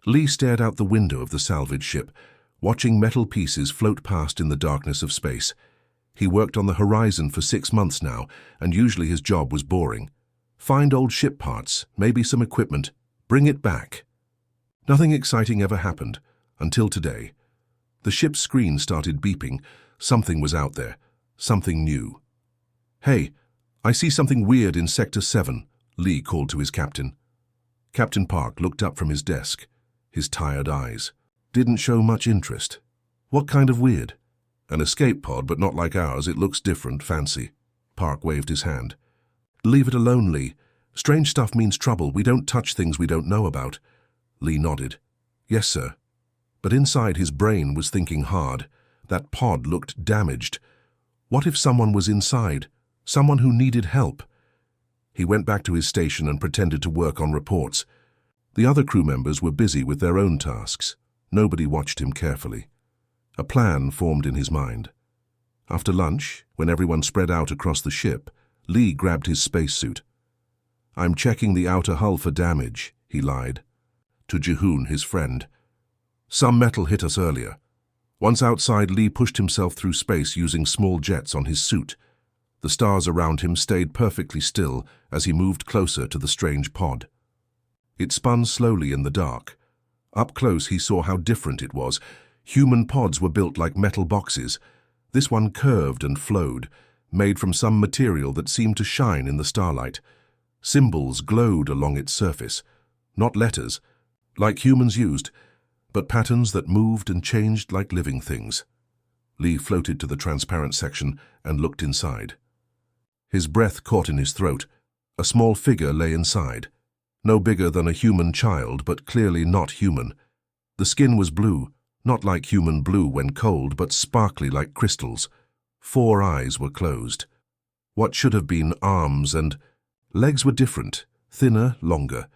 Lee stared out the window of the salvage ship, watching metal pieces float past in the darkness of space. He worked on the horizon for 6 months now, and usually his job was boring. Find old ship parts, maybe some equipment, bring it back. Nothing exciting ever happened, until today. The ship's screen started beeping. Something was out there, something new. "Hey, I see something weird in Sector 7, Lee called to his captain. Captain Park looked up from his desk. His tired eyes didn't show much interest. "What kind of weird?" "An escape pod, but not like ours. It looks different, fancy." Park waved his hand. "Leave it alone, Lee. Strange stuff means trouble. We don't touch things we don't know about." Lee nodded. "Yes, sir." But inside his brain was thinking hard. That pod looked damaged. What if someone was inside? Someone who needed help? He went back to his station and pretended to work on reports. The other crew members were busy with their own tasks. Nobody watched him carefully. A plan formed in his mind. After lunch, when everyone spread out across the ship, Lee grabbed his spacesuit. "I'm checking the outer hull for damage," he lied to Jihoon, his friend. "Some metal hit us earlier." Once outside, Lee pushed himself through space using small jets on his suit. The stars around him stayed perfectly still as he moved closer to the strange pod. It spun slowly in the dark. Up close, he saw how different it was. Human pods were built like metal boxes. This one curved and flowed, made from some material that seemed to shine in the starlight. Symbols glowed along its surface. Not letters, like humans used, but patterns that moved and changed like living things. Lee floated to the transparent section and looked inside. His breath caught in his throat. A small figure lay inside. No bigger than a human child, but clearly not human. The skin was blue, not like human blue when cold, but sparkly like crystals. 4 eyes were closed. What should have been arms and legs were different, thinner, longer.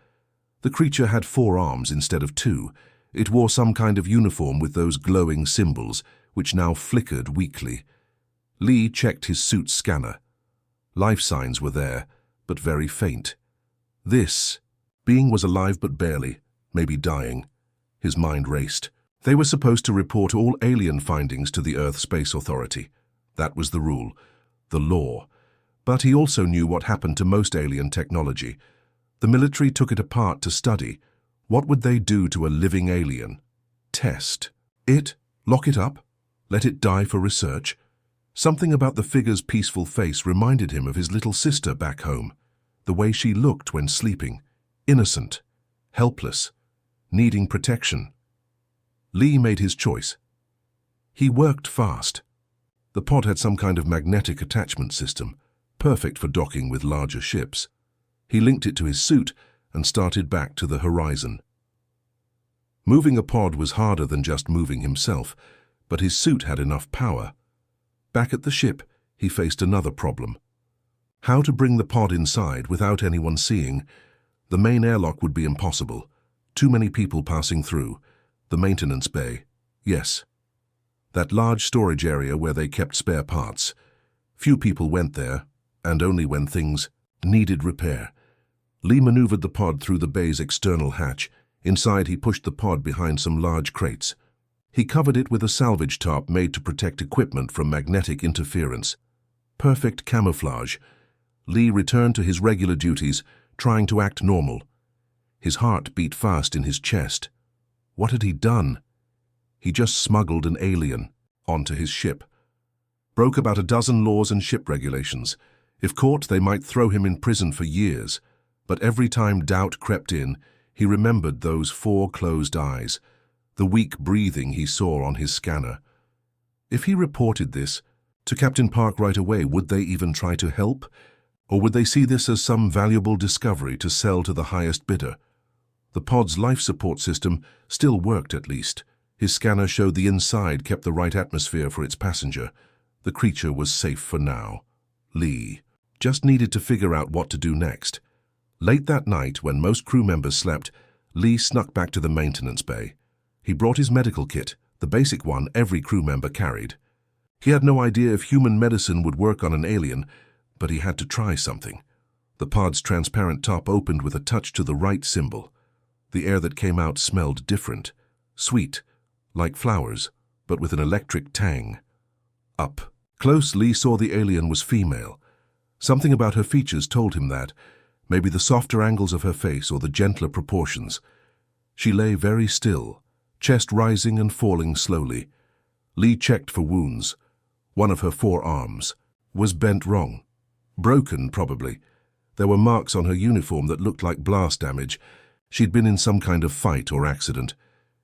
The creature had 4 arms instead of 2. It wore some kind of uniform with those glowing symbols, which now flickered weakly. Lee checked his suit's scanner. Life signs were there, but very faint. This being was alive but barely, maybe dying. His mind raced. They were supposed to report all alien findings to the Earth Space Authority. That was the rule, the law. But he also knew what happened to most alien technology. The military took it apart to study. What would they do to a living alien? Test it? Lock it up? Let it die for research? Something about the figure's peaceful face reminded him of his little sister back home. The way she looked when sleeping. Innocent, helpless, needing protection. Lee made his choice. He worked fast. The pod had some kind of magnetic attachment system, perfect for docking with larger ships. He linked it to his suit and started back to the horizon. Moving a pod was harder than just moving himself, but his suit had enough power. Back at the ship, he faced another problem. How to bring the pod inside without anyone seeing? The main airlock would be impossible. Too many people passing through. The maintenance bay, yes. That large storage area where they kept spare parts. Few people went there, and only when things needed repair. Lee maneuvered the pod through the bay's external hatch. Inside, he pushed the pod behind some large crates. He covered it with a salvage top made to protect equipment from magnetic interference. Perfect camouflage. Lee returned to his regular duties, trying to act normal. His heart beat fast in his chest. What had he done? He just smuggled an alien onto his ship. Broke about 12 laws and ship regulations. If caught, they might throw him in prison for years. But every time doubt crept in, he remembered those 4 closed eyes, the weak breathing he saw on his scanner. If he reported this to Captain Park right away, would they even try to help? Or would they see this as some valuable discovery to sell to the highest bidder? The pod's life support system still worked at least. His scanner showed the inside kept the right atmosphere for its passenger. The creature was safe for now. Lee just needed to figure out what to do next. Late that night, when most crew members slept, Lee snuck back to the maintenance bay. He brought his medical kit, the basic one every crew member carried. He had no idea if human medicine would work on an alien, but he had to try something. The pod's transparent top opened with a touch to the right symbol. The air that came out smelled different, sweet, like flowers, but with an electric tang. Up close, Lee saw the alien was female. Something about her features told him that, maybe the softer angles of her face or the gentler proportions. She lay very still, chest rising and falling slowly. Lee checked for wounds. One of her forearms was bent wrong. Broken, probably. There were marks on her uniform that looked like blast damage. She'd been in some kind of fight or accident.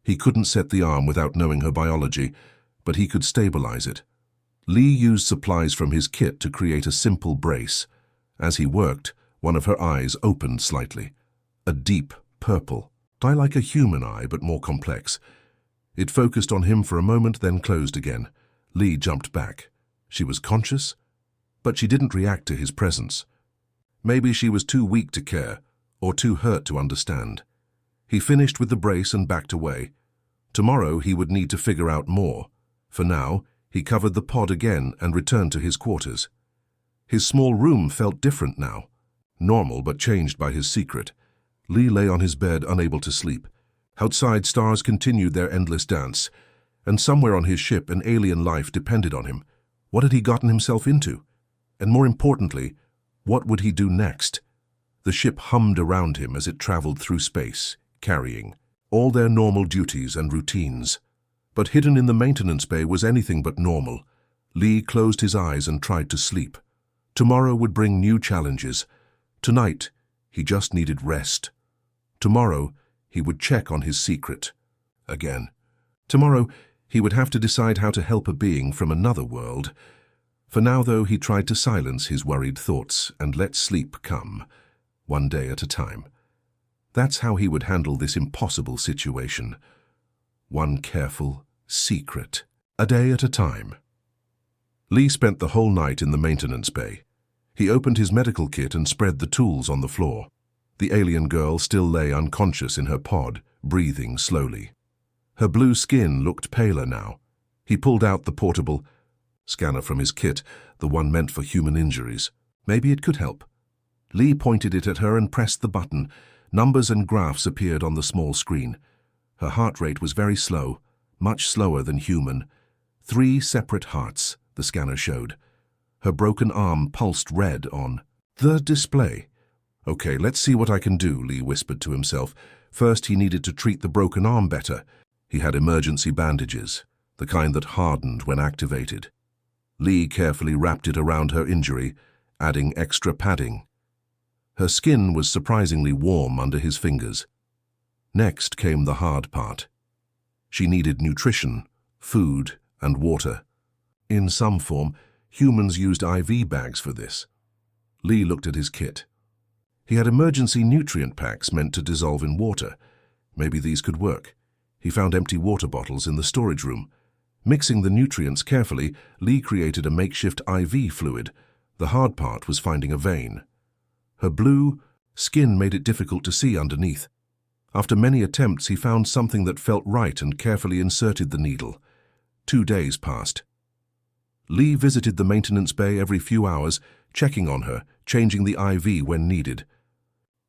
He couldn't set the arm without knowing her biology, but he could stabilize it. Lee used supplies from his kit to create a simple brace. As he worked, one of her eyes opened slightly. A deep purple, like a human eye, but more complex. It focused on him for a moment, then closed again. Lee jumped back. She was conscious, but she didn't react to his presence. Maybe she was too weak to care, or too hurt to understand. He finished with the brace and backed away. Tomorrow he would need to figure out more. For now, he covered the pod again and returned to his quarters. His small room felt different now. Normal, but changed by his secret. Lee lay on his bed, unable to sleep. Outside, stars continued their endless dance, and somewhere on his ship an alien life depended on him. What had he gotten himself into? And more importantly, what would he do next? The ship hummed around him as it traveled through space, carrying all their normal duties and routines. But hidden in the maintenance bay was anything but normal. Lee closed his eyes and tried to sleep. Tomorrow would bring new challenges. Tonight, he just needed rest. Tomorrow, he would check on his secret. Again. Tomorrow, he would have to decide how to help a being from another world. For now, though, he tried to silence his worried thoughts and let sleep come, one day at a time. That's how he would handle this impossible situation. One careful secret, a day at a time. Lee spent the whole night in the maintenance bay. He opened his medical kit and spread the tools on the floor. The alien girl still lay unconscious in her pod, breathing slowly. Her blue skin looked paler now. He pulled out the portable scanner from his kit, the one meant for human injuries. Maybe it could help. Lee pointed it at her and pressed the button. Numbers and graphs appeared on the small screen. Her heart rate was very slow, much slower than human. 3 separate hearts, the scanner showed. Her broken arm pulsed red on the display. Okay, let's see what I can do, Lee whispered to himself. First, he needed to treat the broken arm better. He had emergency bandages, the kind that hardened when activated. Lee carefully wrapped it around her injury, adding extra padding. Her skin was surprisingly warm under his fingers. Next came the hard part. She needed nutrition, food, and water. In some form, humans used IV bags for this. Lee looked at his kit. He had emergency nutrient packs meant to dissolve in water. Maybe these could work. He found empty water bottles in the storage room. Mixing the nutrients carefully, Lee created a makeshift IV fluid. The hard part was finding a vein. Her blue skin made it difficult to see underneath. After many attempts, he found something that felt right and carefully inserted the needle. 2 days passed. Lee visited the maintenance bay every few hours, checking on her, changing the IV when needed.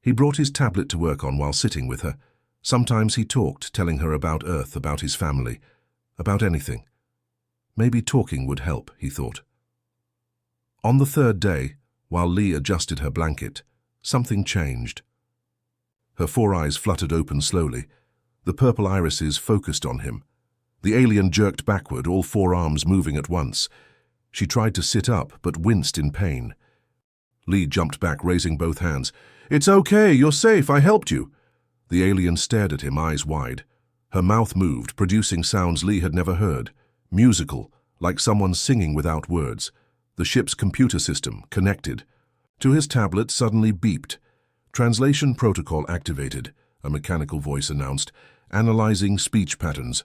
He brought his tablet to work on while sitting with her. Sometimes he talked, telling her about Earth, about his family, about anything. Maybe talking would help, he thought. On the 3rd day, while Lee adjusted her blanket, something changed. Her 4 eyes fluttered open slowly. The purple irises focused on him. The alien jerked backward, all 4 arms moving at once. She tried to sit up, but winced in pain. Lee jumped back, raising both hands. "It's okay, you're safe, I helped you." The alien stared at him, eyes wide. Her mouth moved, producing sounds Lee had never heard. Musical, like someone singing without words. The ship's computer system, connected. To his tablet, suddenly beeped. "Translation protocol activated," a mechanical voice announced, analyzing speech patterns.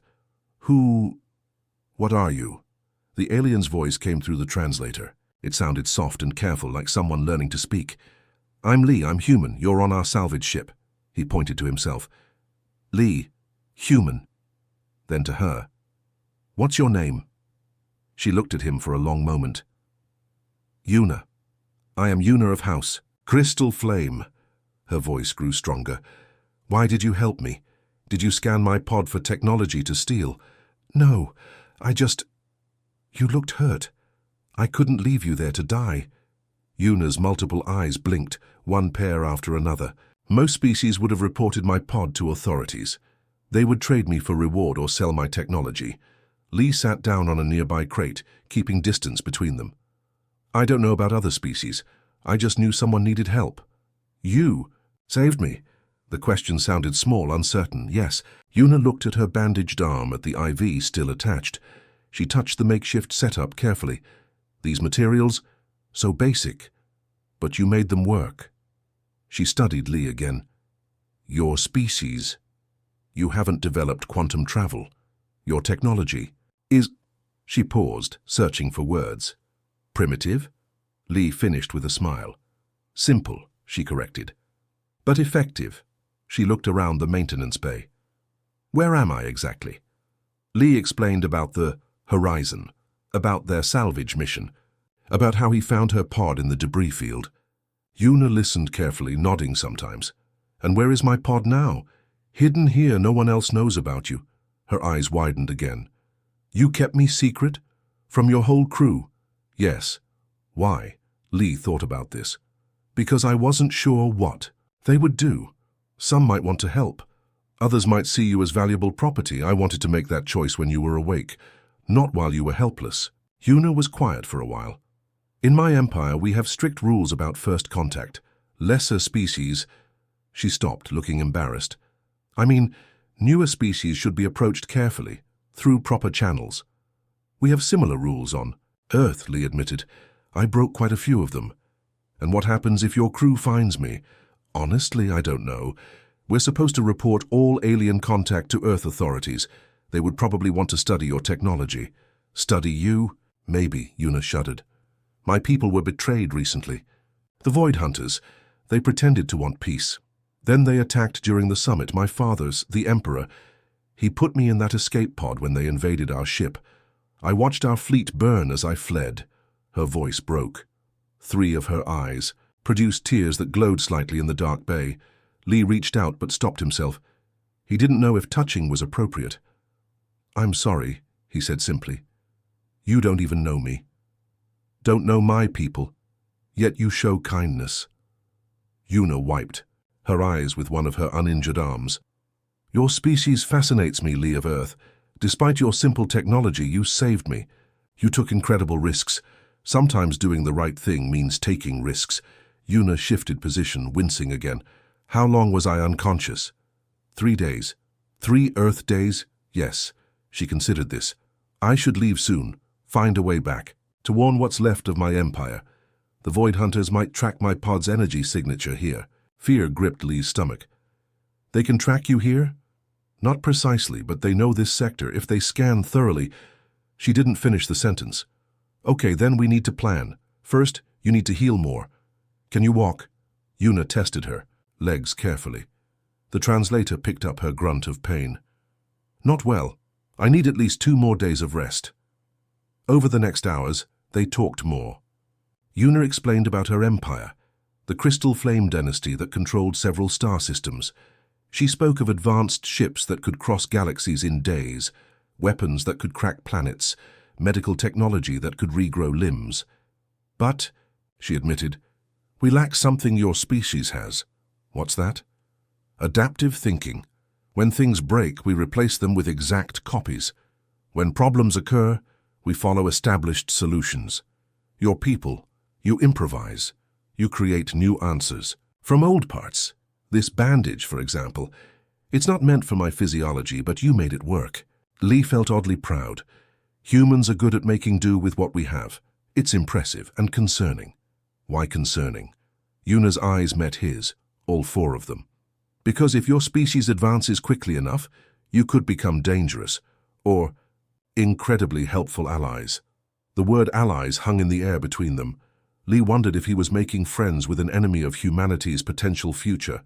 What are you?" The alien's voice came through the translator. It sounded soft and careful, like someone learning to speak. "I'm Lee, I'm human, you're on our salvage ship." He pointed to himself. "Lee, human." Then to her. "What's your name?" She looked at him for a long moment. "Una. I am Una of House. Crystal Flame." Her voice grew stronger. Why did you help me? Did you scan my pod for technology to steal? No, I just... You looked hurt. I couldn't leave you there to die. Yuna's multiple eyes blinked, one pair after another. Most species would have reported my pod to authorities. They would trade me for reward or sell my technology. Lee sat down on a nearby crate, keeping distance between them. I don't know about other species. I just knew someone needed help. You saved me. The question sounded small, uncertain. Yes. Yuna looked at her bandaged arm at the IV still attached. She touched the makeshift setup carefully. These materials, so basic, but you made them work. She studied Lee again. Your species. You haven't developed quantum travel. Your technology is... She paused, searching for words. Primitive? Lee finished with a smile. Simple, she corrected. But effective. She looked around the maintenance bay. Where am I exactly? Lee explained about the horizon, about their salvage mission, about how he found her pod in the debris field. Yuna listened carefully, nodding sometimes. And where is my pod now? Hidden here, no one else knows about you. Her eyes widened again. You kept me secret? From your whole crew? Yes. Why? Lee thought about this. Because I wasn't sure what they would do. Some might want to help. Others might see you as valuable property. I wanted to make that choice when you were awake, not while you were helpless. Yuna was quiet for a while. In my empire, we have strict rules about first contact. Lesser species... She stopped, looking embarrassed. I mean, newer species should be approached carefully, through proper channels. We have similar rules on Earth, Lee admitted. I broke quite a few of them. And what happens if your crew finds me? Honestly, I don't know. We're supposed to report all alien contact to Earth authorities. They would probably want to study your technology. Study you? Maybe, Yuna shuddered. My people were betrayed recently. The Void Hunters. They pretended to want peace. Then they attacked during the summit. My father's, the Emperor. He put me in that escape pod when they invaded our ship. I watched our fleet burn as I fled. Her voice broke. 3 of her eyes produced tears that glowed slightly in the dark bay. Lee reached out but stopped himself. He didn't know if touching was appropriate. I'm sorry, he said simply. You don't even know me. Don't know my people, yet you show kindness. Yuna wiped her eyes with one of her uninjured arms. Your species fascinates me, Lee of Earth. Despite your simple technology, you saved me. You took incredible risks. Sometimes doing the right thing means taking risks. Yuna shifted position, wincing again. How long was I unconscious? 3 days. 3 Earth days? Yes. She considered this. I should leave soon, find a way back, to warn what's left of my empire. The Void Hunters might track my pod's energy signature here. Fear gripped Lee's stomach. They can track you here? Not precisely, but they know this sector. If they scan thoroughly... She didn't finish the sentence. Okay, then we need to plan. First, you need to heal more. Can you walk? Yuna tested her, legs carefully. The translator picked up her grunt of pain. Not well. I need at least 2 more days of rest. Over the next hours, they talked more. Yuna explained about her empire, the Crystal Flame dynasty that controlled several star systems. She spoke of advanced ships that could cross galaxies in days, weapons that could crack planets, medical technology that could regrow limbs. But, she admitted, we lack something your species has. What's that? Adaptive thinking. When things break, we replace them with exact copies. When problems occur, we follow established solutions. Your people, you improvise. You create new answers. From old parts. This bandage, for example. It's not meant for my physiology, but you made it work. Lee felt oddly proud. Humans are good at making do with what we have. It's impressive and concerning. Why concerning? Yuna's eyes met his, all 4 of them. Because if your species advances quickly enough, you could become dangerous, or incredibly helpful allies. The word allies hung in the air between them. Lee wondered if he was making friends with an enemy of humanity's potential future,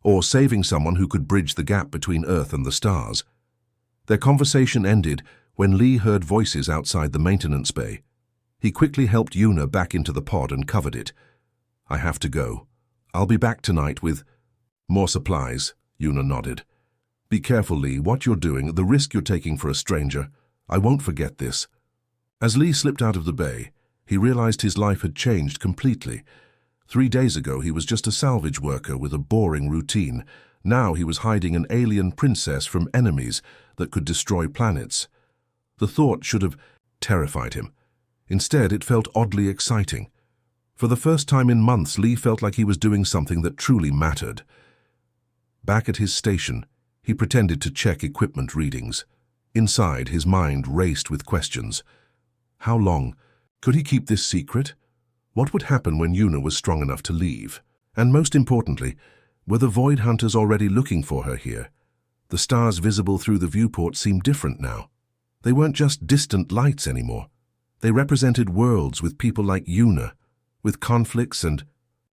or saving someone who could bridge the gap between Earth and the stars. Their conversation ended when Lee heard voices outside the maintenance bay. He quickly helped Yuna back into the pod and covered it. I have to go. I'll be back tonight with more supplies. Yuna nodded. Be careful, Lee, what you're doing, the risk you're taking for a stranger. I won't forget this. As Lee slipped out of the bay, he realized his life had changed completely. 3 days ago, he was just a salvage worker with a boring routine. Now he was hiding an alien princess from enemies that could destroy planets. The thought should have terrified him. Instead, it felt oddly exciting. For the first time in months, Lee felt like he was doing something that truly mattered. Back at his station, he pretended to check equipment readings. Inside, his mind raced with questions. How long? Could he keep this secret? What would happen when Yuna was strong enough to leave? And most importantly, were the Void Hunters already looking for her here? The stars visible through the viewport seemed different now. They weren't just distant lights anymore. They represented worlds with people like Yuna, with conflicts and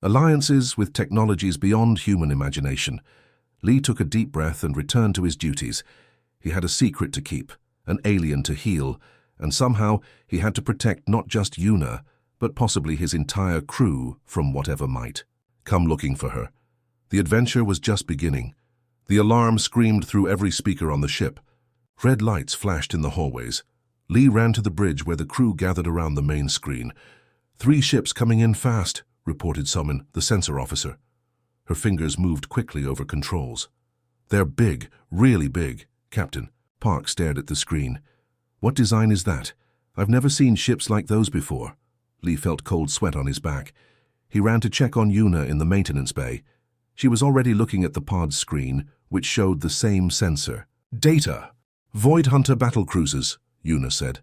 alliances with technologies beyond human imagination. Lee took a deep breath and returned to his duties. He had a secret to keep, an alien to heal, and somehow he had to protect not just Yuna, but possibly his entire crew from whatever might come looking for her. The adventure was just beginning. The alarm screamed through every speaker on the ship. Red lights flashed in the hallways. Lee ran to the bridge where the crew gathered around the main screen. 3 ships coming in fast, reported Summon, the sensor officer. Her fingers moved quickly over controls. They're big, really big, Captain. Park stared at the screen. What design is that? I've never seen ships like those before. Lee felt cold sweat on his back. He ran to check on Yuna in the maintenance bay. She was already looking at the pod's screen, which showed the same sensor. Data! Void Hunter battlecruisers, Yuna said,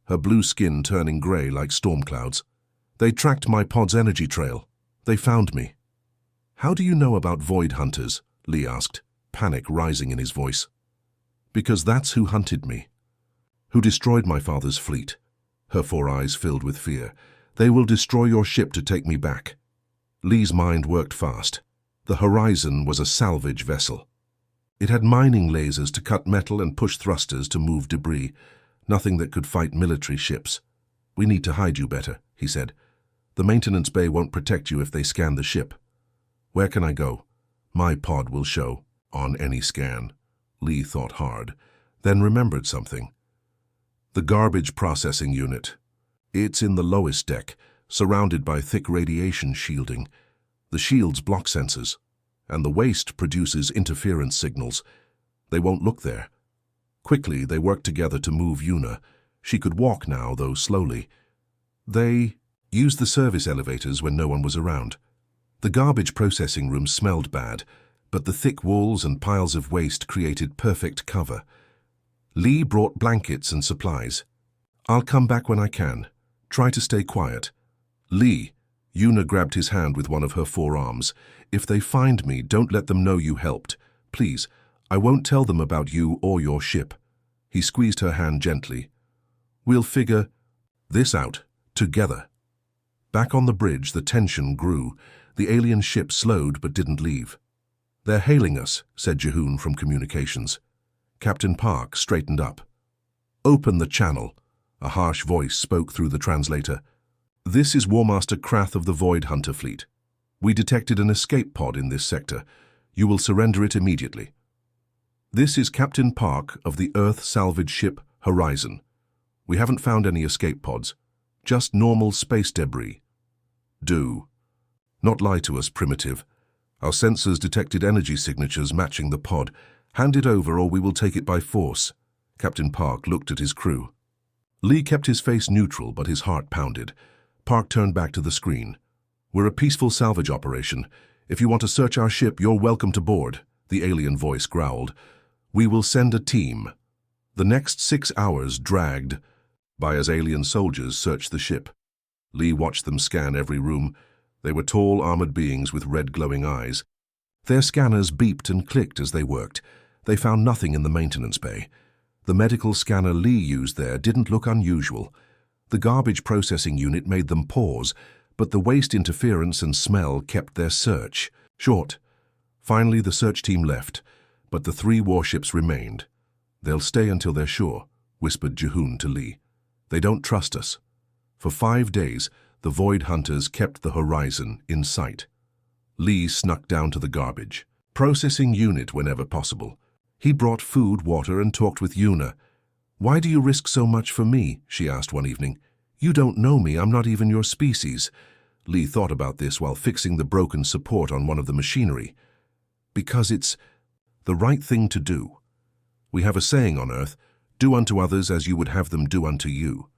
her blue skin turning grey like storm clouds. They tracked my pod's energy trail. They found me. How do you know about Void Hunters? Lee asked, panic rising in his voice. Because that's who hunted me. Who destroyed my father's fleet. Her 4 eyes filled with fear. They will destroy your ship to take me back. Lee's mind worked fast. The Horizon was a salvage vessel. It had mining lasers to cut metal and push thrusters to move debris. Nothing that could fight military ships. We need to hide you better, he said. The maintenance bay won't protect you if they scan the ship. Where can I go? My pod will show, on any scan. Lee thought hard, then remembered something. The garbage processing unit. It's in the lowest deck, surrounded by thick radiation shielding. The shields block sensors, and the waste produces interference signals. They won't look there. Quickly, they worked together to move Yuna. She could walk now, though slowly. They used the service elevators when no one was around. The garbage processing room smelled bad, but the thick walls and piles of waste created perfect cover. Lee brought blankets and supplies. I'll come back when I can. Try to stay quiet. Lee, Yuna grabbed his hand with one of her 4 arms. If they find me, don't let them know you helped. Please, I won't tell them about you or your ship. He squeezed her hand gently. We'll figure this out together. Back on the bridge, the tension grew. The alien ship slowed but didn't leave. They're hailing us, said Jehoon from communications. Captain Park straightened up. Open the channel. A harsh voice spoke through the translator. This is Warmaster Krath of the Void Hunter fleet. We detected an escape pod in this sector. You will surrender it immediately. This is Captain Park of the Earth salvage ship Horizon. We haven't found any escape pods, just normal space debris. Do not lie to us, Primitive. Our sensors detected energy signatures matching the pod. Hand it over or we will take it by force. Captain Park looked at his crew. Lee kept his face neutral, but his heart pounded. Park turned back to the screen. We're a peaceful salvage operation. If you want to search our ship, you're welcome to board, the alien voice growled. We will send a team. The next 6 hours dragged by as alien soldiers searched the ship. Lee watched them scan every room. They were tall, armored beings with red glowing eyes. Their scanners beeped and clicked as they worked. They found nothing in the maintenance bay. The medical scanner Lee used there didn't look unusual. The garbage processing unit made them pause, but the waste interference and smell kept their search short. Finally, the search team left, but the 3 warships remained. They'll stay until they're sure, whispered Jehoon to Lee. They don't trust us. For 5 days, the Void Hunters kept the Horizon in sight. Lee snuck down to the garbage. processing unit whenever possible. He brought food, water, and talked with Yuna. "Why do you risk so much for me?" she asked one evening. "You don't know me, I'm not even your species." Lee thought about this while fixing the broken support on one of the machinery. "Because it's the right thing to do. We have a saying on Earth, do unto others as you would have them do unto you."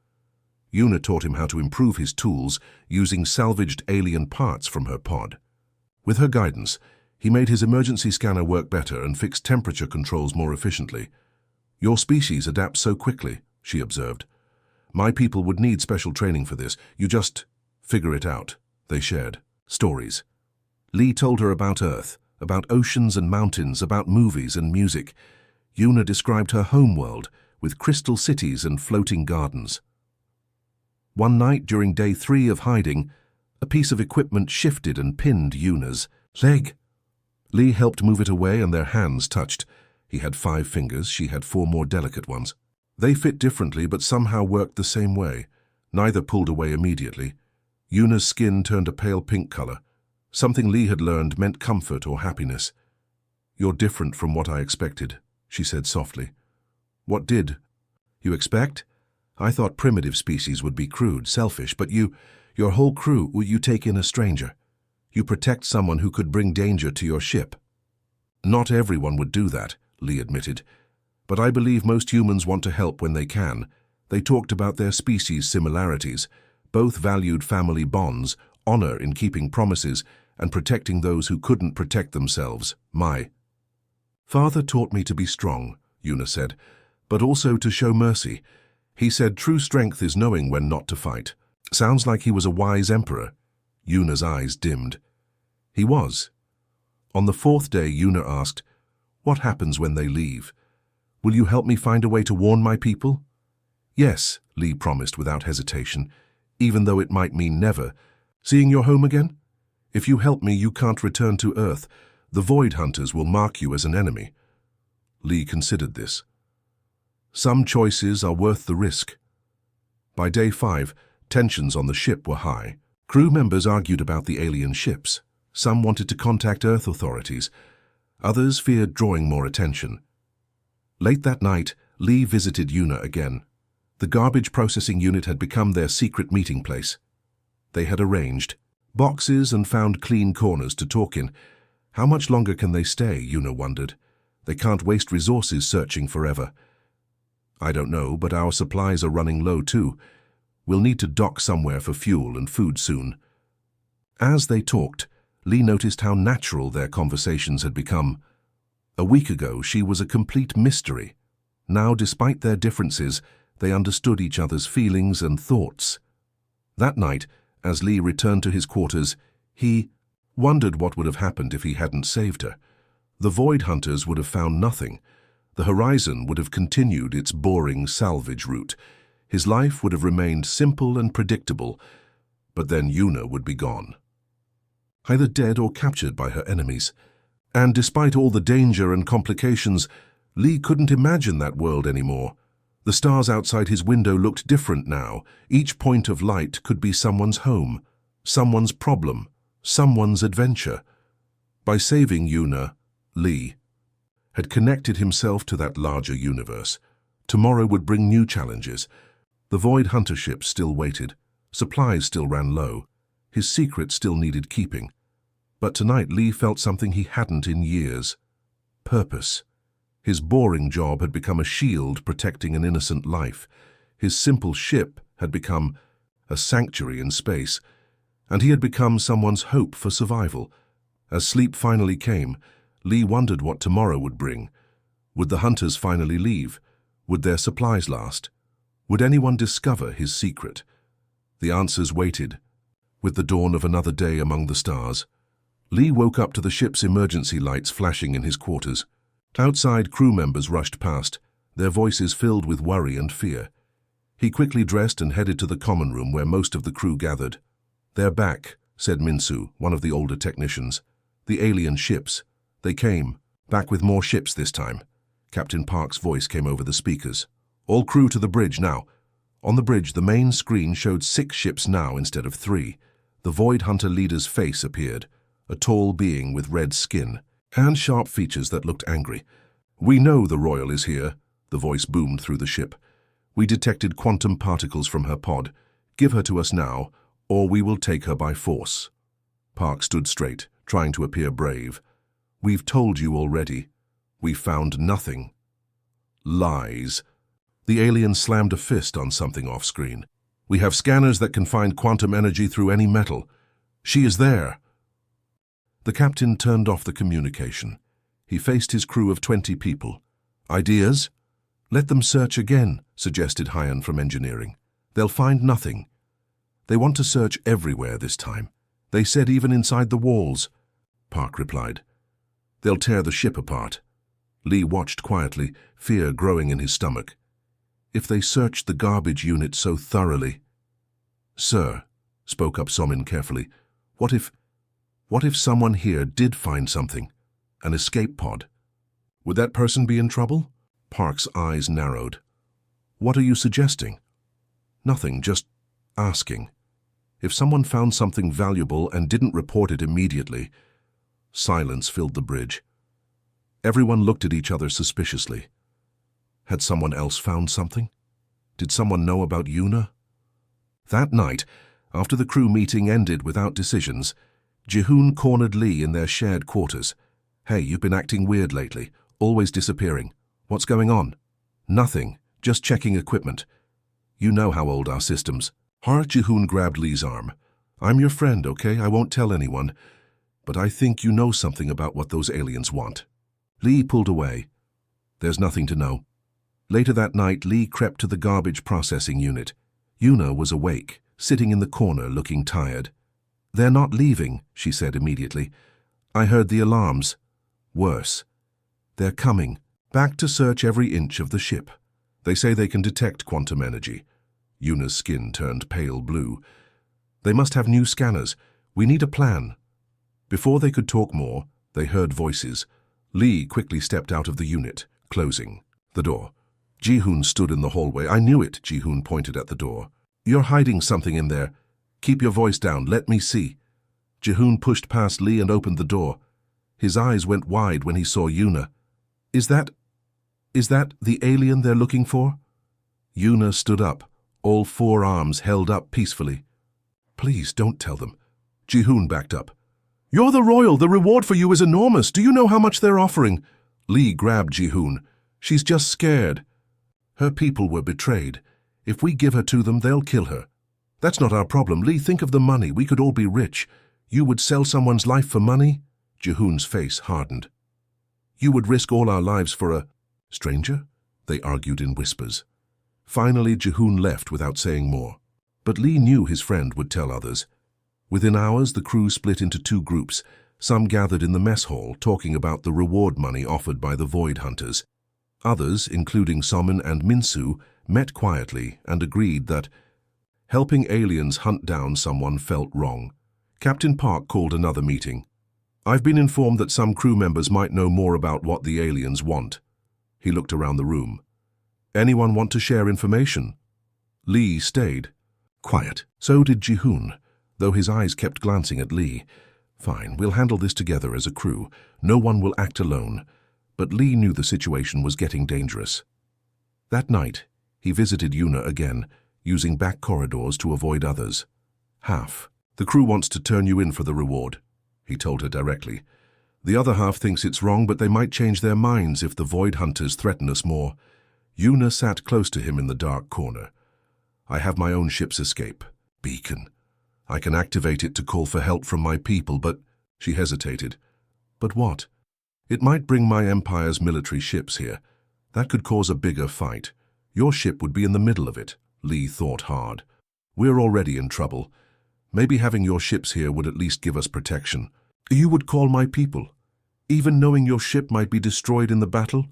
Yuna taught him how to improve his tools using salvaged alien parts from her pod. With her guidance, he made his emergency scanner work better and fixed temperature controls more efficiently. "Your species adapts so quickly," she observed. "My people would need special training for this. You just figure it out." They shared stories. Lee told her about Earth, about oceans and mountains, about movies and music. Yuna described her homeworld with crystal cities and floating gardens. One night during day 3 of hiding, a piece of equipment shifted and pinned Yuna's leg. Lee helped move it away and their hands touched. He had 5 fingers, she had 4 more delicate ones. They fit differently but somehow worked the same way. Neither pulled away immediately. Yuna's skin turned a pale pink color. Something Lee had learned meant comfort or happiness. "You're different from what I expected," she said softly. "What did you expect? I thought primitive species would be crude, selfish, but your whole crew, you take in a stranger. You protect someone who could bring danger to your ship." "Not everyone would do that," Lee admitted. "But I believe most humans want to help when they can." They talked about their species' similarities. Both valued family bonds, honor in keeping promises, and protecting those who couldn't protect themselves. "My father taught me to be strong," Yuna said, "but also to show mercy. He said true strength is knowing when not to fight." Sounds like he was a wise emperor. Yuna's eyes dimmed. He was. On the 4th day, Yuna asked, "What happens when they leave? Will you help me find a way to warn my people?" "Yes," Lee promised without hesitation, "even though it might mean never. Seeing your home again? If you help me, you can't return to Earth. The Void Hunters will mark you as an enemy." Lee considered this. Some choices are worth the risk. By day 5, tensions on the ship were high. Crew members argued about the alien ships. Some wanted to contact Earth authorities. Others feared drawing more attention. Late that night, Lee visited Yuna again. The garbage processing unit had become their secret meeting place. They had arranged boxes and found clean corners to talk in. How much longer can they stay, Yuna wondered. They can't waste resources searching forever. "I don't know, but our supplies are running low too. We'll need to dock somewhere for fuel and food soon." As they talked, Lee noticed how natural their conversations had become. A week ago, she was a complete mystery. Now, despite their differences, they understood each other's feelings and thoughts. That night, as Lee returned to his quarters, he wondered what would have happened if he hadn't saved her. The Void Hunters would have found nothing. The Horizon would have continued its boring salvage route. His life would have remained simple and predictable, but then Yuna would be gone. Either dead or captured by her enemies. And despite all the danger and complications, Lee couldn't imagine that world anymore. The stars outside his window looked different now. Each point of light could be someone's home, someone's problem, someone's adventure. By saving Yuna, Lee had connected himself to that larger universe. Tomorrow would bring new challenges. The Void Hunter ship still waited. Supplies still ran low. His secret still needed keeping. But tonight Lee felt something he hadn't in years. Purpose. His boring job had become a shield protecting an innocent life. His simple ship had become a sanctuary in space, and he had become someone's hope for survival. As sleep finally came, Lee wondered what tomorrow would bring. Would the hunters finally leave? Would their supplies last? Would anyone discover his secret? The answers waited. With the dawn of another day among the stars, Lee woke up to the ship's emergency lights flashing in his quarters. Outside, crew members rushed past, their voices filled with worry and fear. He quickly dressed and headed to the common room where most of the crew gathered. "They're back," said Minsu, one of the older technicians. "The alien ships. They came, back with more ships this time." Captain Park's voice came over the speakers. "All crew to the bridge now." On the bridge, the main screen showed 6 ships now instead of 3. The Void Hunter leader's face appeared, a tall being with red skin. and sharp features that looked angry. "We know the Royal is here," the voice boomed through the ship. "We detected quantum particles from her pod. Give her to us now, or we will take her by force." Park stood straight, trying to appear brave. "We've told you already. We found nothing." "Lies." The alien slammed a fist on something off-screen. "We have scanners that can find quantum energy through any metal. She is there." The captain turned off the communication. He faced his crew of 20 people. "Ideas?" "Let them search again," suggested Hyan from engineering. "They'll find nothing." "They want to search everywhere this time. They said even inside the walls." Park replied. "They'll tear the ship apart." Lee watched quietly, fear growing in his stomach. "If they searched the garbage unit so thoroughly—" "Sir," spoke up Somin carefully, what if someone here did find something? An escape pod? Would that person be in trouble?" Park's eyes narrowed. "What are you suggesting?" "Nothing, just asking. If someone found something valuable and didn't report it immediately—" Silence filled the bridge. Everyone looked at each other suspiciously. Had someone else found something? Did someone know about Yuna? That night, after the crew meeting ended without decisions, Jihoon cornered Lee in their shared quarters. "Hey, you've been acting weird lately, always disappearing. What's going on?" "Nothing, just checking equipment. You know how old our systems." Jihoon grabbed Lee's arm. "I'm your friend, okay? I won't tell anyone. But I think you know something about what those aliens want." Lee pulled away. "There's nothing to know." Later that night, Lee crept to the garbage processing unit. Yuna was awake, sitting in the corner looking tired. "They're not leaving," she said immediately. "I heard the alarms. Worse. They're coming, back to search every inch of the ship. They say they can detect quantum energy." Yuna's skin turned pale blue. "They must have new scanners. We need a plan." Before they could talk more, they heard voices. Lee quickly stepped out of the unit, closing the door. Jihoon stood in the hallway. "I knew it," Jihoon pointed at the door. "You're hiding something in there. Keep your voice down. Let me see." Jihoon pushed past Lee and opened the door. His eyes went wide when he saw Yuna. Is that the alien they're looking for?" Yuna stood up, all 4 arms held up peacefully. "Please don't tell them." Jihoon backed up. "You're the Royal. The reward for you is enormous. Do you know how much they're offering?" Lee grabbed Jihoon. "She's just scared. Her people were betrayed. If we give her to them, they'll kill her. That's not our problem. Lee, think of the money. We could all be rich. You would sell someone's life for money?" Jihoon's face hardened. "You would risk all our lives for a stranger?" They argued in whispers. Finally, Jihoon left without saying more. But Lee knew his friend would tell others. Within hours, the crew split into 2 groups. Some gathered in the mess hall, talking about the reward money offered by the Void Hunters. Others, including Somin and Minsu, met quietly and agreed that helping aliens hunt down someone felt wrong. Captain Park called another meeting. "I've been informed that some crew members might know more about what the aliens want." He looked around the room. "Anyone want to share information?" Lee stayed. Quiet. So did Jihoon, though his eyes kept glancing at Lee. "Fine, we'll handle this together as a crew. No one will act alone." But Lee knew the situation was getting dangerous. That night, he visited Yuna again, using back corridors to avoid others. "Half. The crew wants to turn you in for the reward," he told her directly. "The other half thinks it's wrong, but they might change their minds if the Void Hunters threaten us more." Yuna sat close to him in the dark corner. "I have my own ship's escape beacon. I can activate it to call for help from my people, but—" She hesitated. "But what?" "It might bring my Empire's military ships here. That could cause a bigger fight. Your ship would be in the middle of it." Lee thought hard. "We're already in trouble. Maybe having your ships here would at least give us protection." "You would call my people, even knowing your ship might be destroyed in the battle?"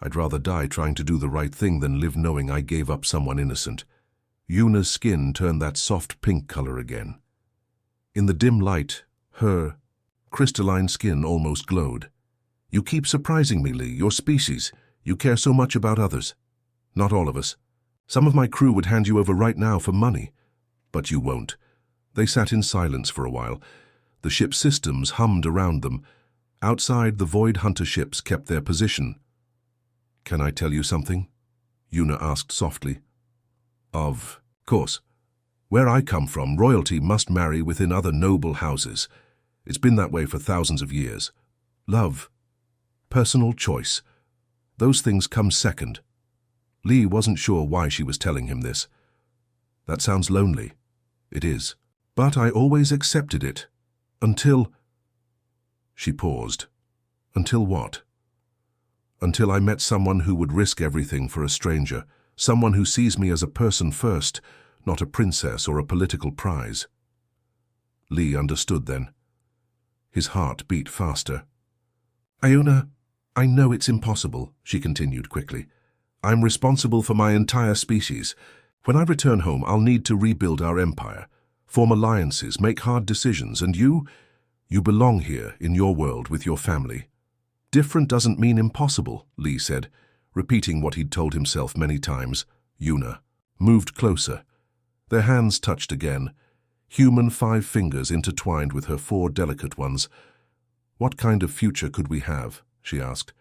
"I'd rather die trying to do the right thing than live knowing I gave up someone innocent." Yuna's skin turned that soft pink color again. In the dim light, her crystalline skin almost glowed. "You keep surprising me, Lee. Your species. You care so much about others." "Not all of us. Some of my crew would hand you over right now for money. But you won't." They sat in silence for a while. The ship's systems hummed around them. Outside, the Void Hunter ships kept their position. "Can I tell you something?" Yuna asked softly. "Of course. Where I come from, royalty must marry within other noble houses. It's been that way for thousands of years. Love, personal choice, those things come second." Lee wasn't sure why she was telling him this. "That sounds lonely." "It is. But I always accepted it. Until—" She paused. "Until what?" "Until I met someone who would risk everything for a stranger. Someone who sees me as a person first, not a princess or a political prize." Lee understood then. His heart beat faster. "Iona, I know it's impossible," she continued quickly. "I'm responsible for my entire species. When I return home, I'll need to rebuild our empire, form alliances, make hard decisions, and you belong here in your world with your family." "Different doesn't mean impossible," Lee said, repeating what he'd told himself many times. Yuna moved closer. Their hands touched again, human 5 fingers intertwined with her 4 delicate ones. "What kind of future could we have?" she asked.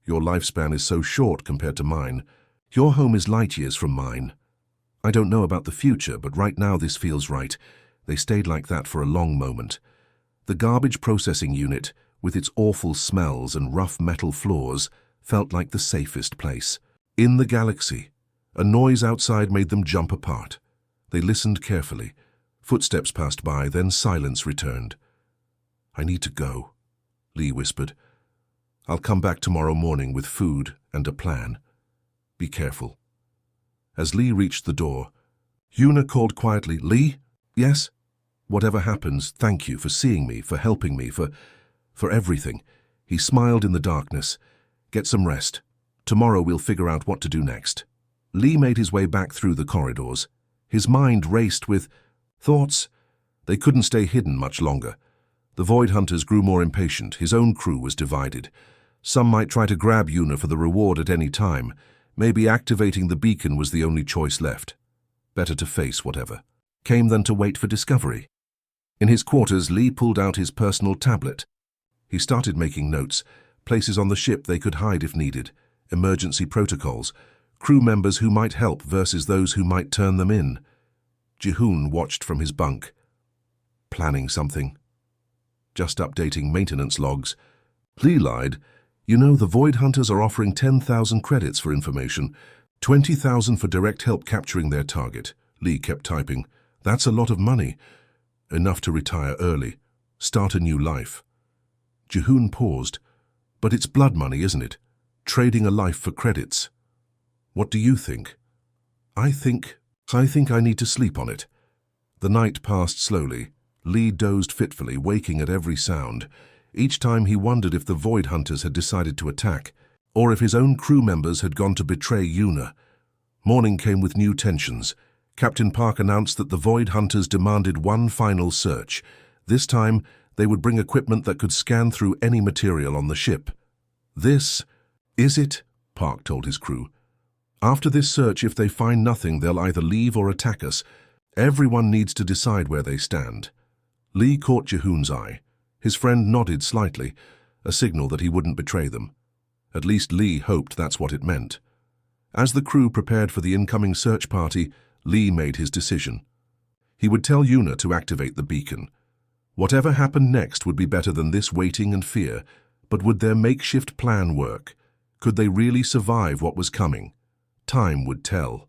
"Your lifespan is so short compared to mine. Your home is light years from mine. I don't know about the future, but right now this feels right." They stayed like that for a long moment. The garbage processing unit, with its awful smells and rough metal floors, felt like the safest place. In the galaxy, a noise outside made them jump apart. They listened carefully. Footsteps passed by, then silence returned. "I need to go," Lee whispered. "I'll come back tomorrow morning with food and a plan. Be careful." As Lee reached the door, Yuna called quietly, "Lee?" "Yes?" "Whatever happens, thank you for seeing me, for helping me, for everything." He smiled in the darkness. "Get some rest. Tomorrow we'll figure out what to do next." Lee made his way back through the corridors. His mind raced with thoughts. They couldn't stay hidden much longer. The Void Hunters grew more impatient. His own crew was divided. Some might try to grab Yuna for the reward at any time. Maybe activating the beacon was the only choice left. Better to face whatever came than to wait for discovery. In his quarters, Lee pulled out his personal tablet. He started making notes, places on the ship they could hide if needed, emergency protocols, crew members who might help versus those who might turn them in. Jihoon watched from his bunk. "Planning something?" "Just updating maintenance logs." Lee lied. "You know, the Void Hunters are offering 10,000 credits for information, 20,000 for direct help capturing their target." Lee kept typing. "That's a lot of money. Enough to retire early, start a new life." Jihoon paused. "But it's blood money, isn't it? Trading a life for credits." "What do you think?" I think I need to sleep on it." The night passed slowly. Lee dozed fitfully, waking at every sound. Each time he wondered if the Void Hunters had decided to attack, or if his own crew members had gone to betray Yuna. Morning came with new tensions. Captain Park announced that the Void Hunters demanded one final search. This time, they would bring equipment that could scan through any material on the ship. "This is it," Park told his crew. "After this search, if they find nothing, they'll either leave or attack us. Everyone needs to decide where they stand." Lee caught Jihoon's eye. His friend nodded slightly, a signal that he wouldn't betray them. At least Lee hoped that's what it meant. As the crew prepared for the incoming search party, Lee made his decision. He would tell Yuna to activate the beacon. Whatever happened next would be better than this waiting and fear, but would their makeshift plan work? Could they really survive what was coming? Time would tell.